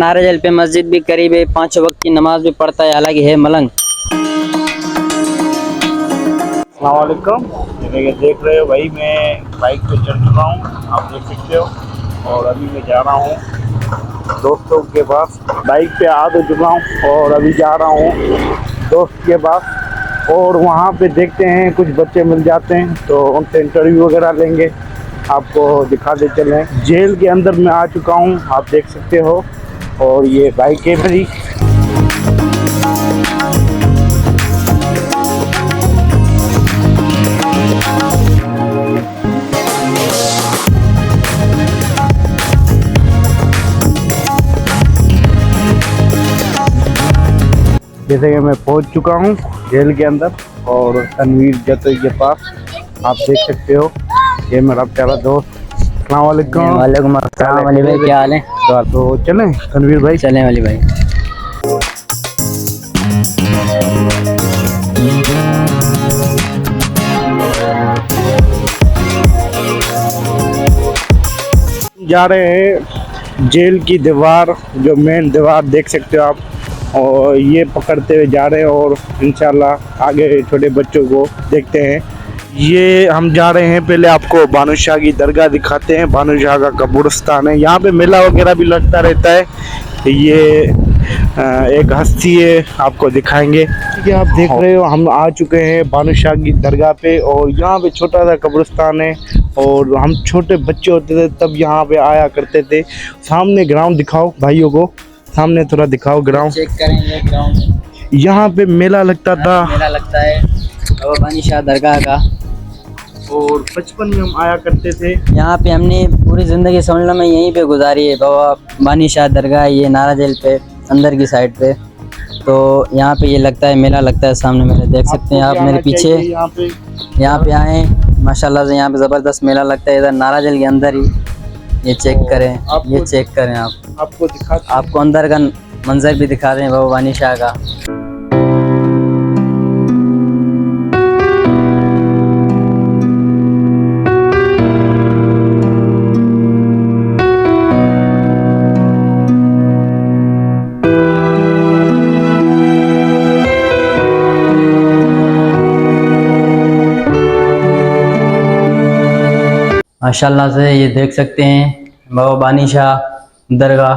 नाराजल पे मस्जिद भी करीब है, 5 वक्त की नमाज भी पढ़ता है, अलग है मलंग। अस्सलामुअलैकुम। ये देख रहे हो भाई, मैं बाइक पे चढ़ चुका हूँ, आप देख सकते हो। और अभी मैं जा रहा हूँ दोस्तों के पास। बाइक पे आ तो चुका हूँ और अभी जा रहा हूँ दोस्त के पास। और वहाँ पे देखते हैं कुछ बच्चे मिल जाते हैं तो उनसे इंटरव्यू वगैरह लेंगे, आपको दिखाते चलें। जेल के अंदर मैं आ चुका हूँ, आप देख सकते हो। और ये बाइक है मेरी। जैसे कि मैं पहुंच चुका हूं जेल के अंदर और तनवीर जतोई के पास, आप देख सकते हो। ये मेरा प्यारा दोस्त। अस्सलाम वालेकुम। वालेकुम अस्सलाम अली भाई, क्या हाल है? तो चलें तनवीर भाई? चलें अली भाई। जा रहे हैं जेल की दीवार, जो मेन दीवार देख सकते हो आप, और ये पकड़ते हुए जा रहे हैं। और इंशाल्लाह आगे छोटे बच्चों को देखते हैं। ये हम जा रहे हैं, पहले आपको बानुशाह की दरगाह दिखाते हैं। बानुशाह का कब्रिस्तान है, यहाँ पे मेला वगैरह भी लगता रहता है। ये एक हस्ती है, आपको दिखाएंगे। ठीक है, आप देख रहे हो हम आ चुके हैं बानुशाह की दरगाह पे। और यहाँ पे छोटा सा कब्रिस्तान है और हम छोटे बच्चे होते थे तब यहाँ पे आया करते थे। सामने ग्राउंड दिखाओ भाइयों को, सामने थोड़ा दिखाओ ग्राउंड। चेक करेंगे ग्राउंड। यहाँ पे मेला लगता था, मेला लगता है बाबा बानी शाह दरगाह का। और बचपन में हम आया करते थे। यहाँ पे हमने पूरी ज़िंदगी समझ लो मैं यहीं पे गुजारी है। बाबा बानी शाह दरगाह ये नारा जेल पे अंदर की साइड पे। तो यहाँ पे ये लगता है, मेला लगता है। सामने मेरे देख सकते हैं आप मेरे पीछे। यहाँ पे आए माशाल्लाह से, यहाँ पे ज़बरदस्त मेला लगता है इधर नारा जेल के अंदर ही। ये चेक करें, ये चेक करें आप। आपको अंदर का मंजर भी दिखा रहे हैं बाबा बानी शाह का। माशाल्लाह से ये देख सकते हैं बाबा बानी शाह दरगाह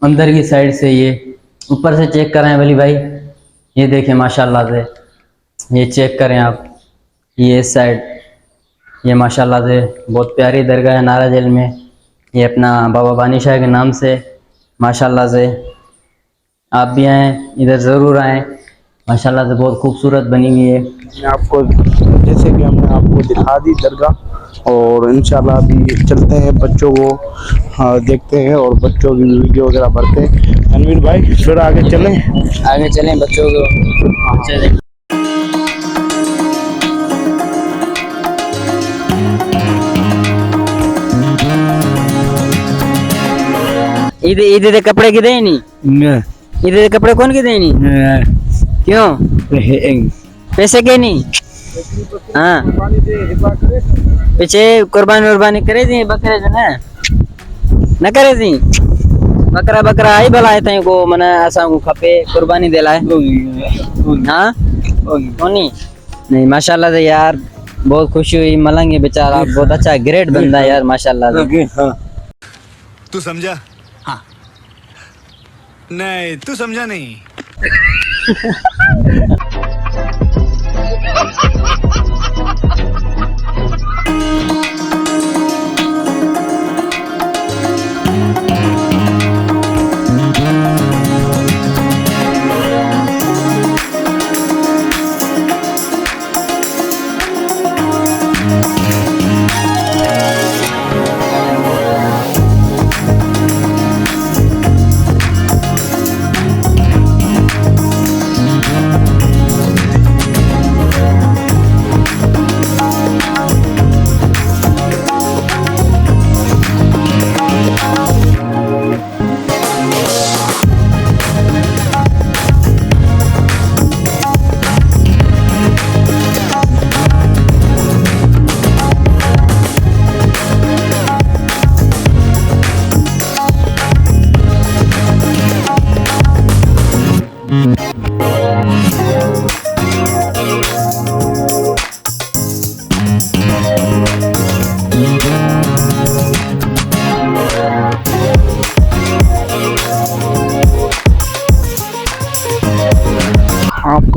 अंदर की साइड से। ये ऊपर से चेक करें वली भाई, ये देखें माशाल्लाह से, ये चेक करें आप। ये इस साइड, ये माशाल्लाह से बहुत प्यारी दरगाह है नारा जेल में। ये अपना बाबा बानी शाह के नाम से माशाल्लाह से। आप भी आएँ, इधर ज़रूर आएँ, माशाल्लाह से बहुत खूबसूरत बनी हुई है। आपको जैसे कि हमने आपको दिखा दी दरगाह, और इंशाल्लाह अभी चलते हैं बच्चों को देखते हैं और बच्चों की वीडियो वगैरह भरते हैं। तनवीर भाई फिर आगे चलें बच्चों को। इधर कपड़े की दे नहीं, इधर कपड़े कौन की दे नहीं? क्यों? पैसे के नहीं? हाँ, पीछे कुर्बानी उर्बानी करे थी बकरे जो न करे थी। बकरा बकरा आई भला थे को मना असा को खपे कुर्बानी देला है। हाँ कोनी नहीं, माशाल्लाह से यार बहुत खुशी हुई। मलंग है बेचारा, बहुत अच्छा ग्रेट बंदा है यार माशाल्लाह से। तू समझा? हाँ। नहीं तू समझा नहीं। आपको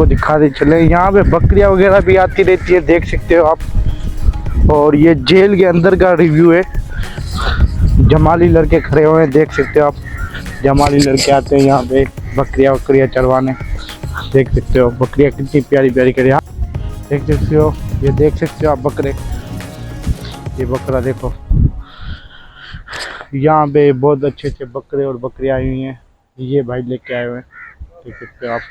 दिखाते चले, यहाँ पे बकरियां वगैरह भी आती रहती है, देख सकते हो आप। और ये जेल के अंदर का रिव्यू है। जमाली लड़के खड़े हुए हैं, देख सकते हो आप। जमाली लड़के आते हैं यहाँ पे बकरियां चरवाने, देख सकते हो। बकरियां कितनी प्यारी प्यारी कर, देख सकते हो। ये देख सकते हो आप बकरे, ये बकरा देखो। यहाँ पे बहुत अच्छे अच्छे बकरे और बकरियां आई हुई हैं, ये भाई लेके आए हुए हैं, देख सकते हो आप।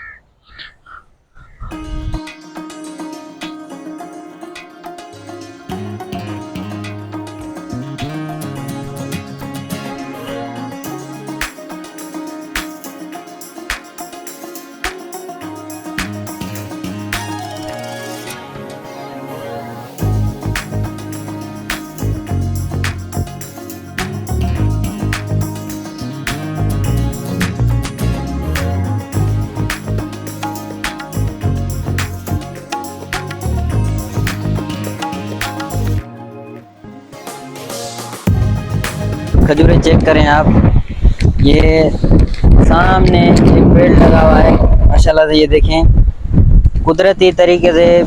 खजूरें चेक करें आप, ये सामने एक पेड़ लगा हुआ है माशाल्लाह से। ये देखें कुदरती तरीके से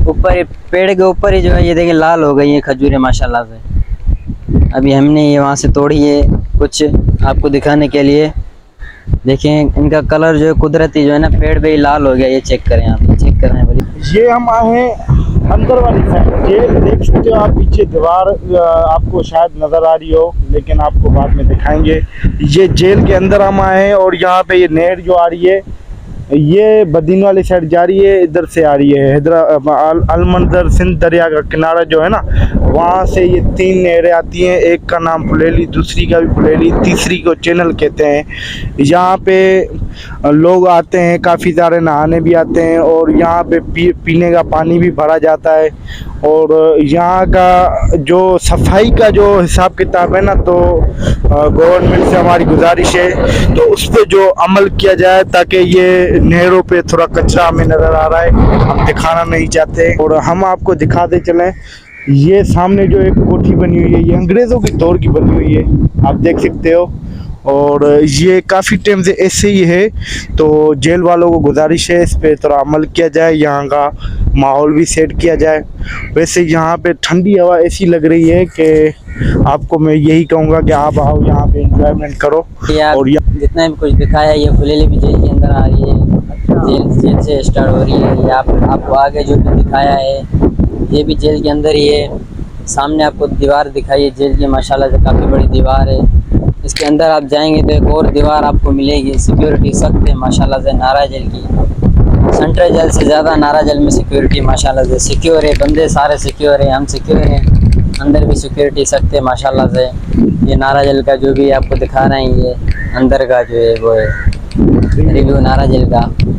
ऊपर, पेड़ के ऊपर ही जो है ये देखें लाल हो गई है खजूरें माशाल्लाह से। अभी हमने ये वहाँ से तोड़ी है कुछ आपको दिखाने के लिए। देखें इनका कलर जो है कुदरती जो है ना पेड़ पे ही लाल हो गया। ये चेक करें आप, ये चेक करें बड़ी। ये हम आए हैं अंदर वाली साइड, जेल देख सकते हो आप। पीछे दीवार आपको शायद नजर आ रही हो, लेकिन आपको बाद में दिखाएंगे। ये जेल के अंदर हम आए हैं और यहाँ पे ये नहर जो आ रही है ये बदीन वाली साइड जा रही है, इधर से आ रही है अलमंदर सिंध दरिया का किनारा जो है ना, वहाँ से ये 3 नहरें आती हैं। एक का नाम फुलेली, दूसरी का भी फुलेली, तीसरी को चैनल कहते हैं। यहाँ पे लोग आते हैं, काफ़ी सारे नहाने भी आते हैं और यहाँ पे पीने का पानी भी भरा जाता है। और यहाँ का जो सफाई का जो हिसाब किताब है ना, तो गवर्नमेंट से हमारी गुजारिश है तो उस पर जो अमल किया जाए, ताकि ये नहरों पे थोड़ा कचरा हमें नज़र आ रहा है, हम दिखाना नहीं चाहते। और हम आपको दिखाते चलें, ये सामने जो एक कोठी बनी हुई है ये अंग्रेज़ों के दौर की बनी हुई है, आप देख सकते हो। और ये काफ़ी टाइम से ऐसे ही है, तो जेल वालों को गुजारिश है इस पे थोड़ा अमल किया जाए, यहाँ का माहौल भी सेट किया जाए। वैसे यहाँ पे ठंडी हवा ऐसी लग रही है कि आपको मैं यही कहूँगा कि आप आओ यहाँ पे एंजॉयमेंट करो। और जितना भी कुछ दिखाया, ये फुलेली भी जेल के अंदर आ रही है, जेल से स्टार्ट हो रही है। ये आपको आगे जो भी दिखाया है ये भी जेल के अंदर ही है। सामने आपको दीवार दिखाई है जेल की, माशाल्लाह से काफ़ी बड़ी दीवार है। इसके अंदर आप जाएंगे तो एक और दीवार आपको मिलेगी। सिक्योरिटी सख्त है माशाल्लाह से नारा जेल की, सेंट्रल जेल से ज़्यादा नारा जेल में सिक्योरिटी माशाल्लाह से सिक्योर है। बंदे सारे सिक्योर हैं, हम सिक्योर हैं, अंदर भी सिक्योरिटी सख्त है माशाल्लाह से। ये नारा जेल का जो भी आपको दिखा रहे हैं, ये अंदर का जो है वो है रिव्यू नारा जेल का।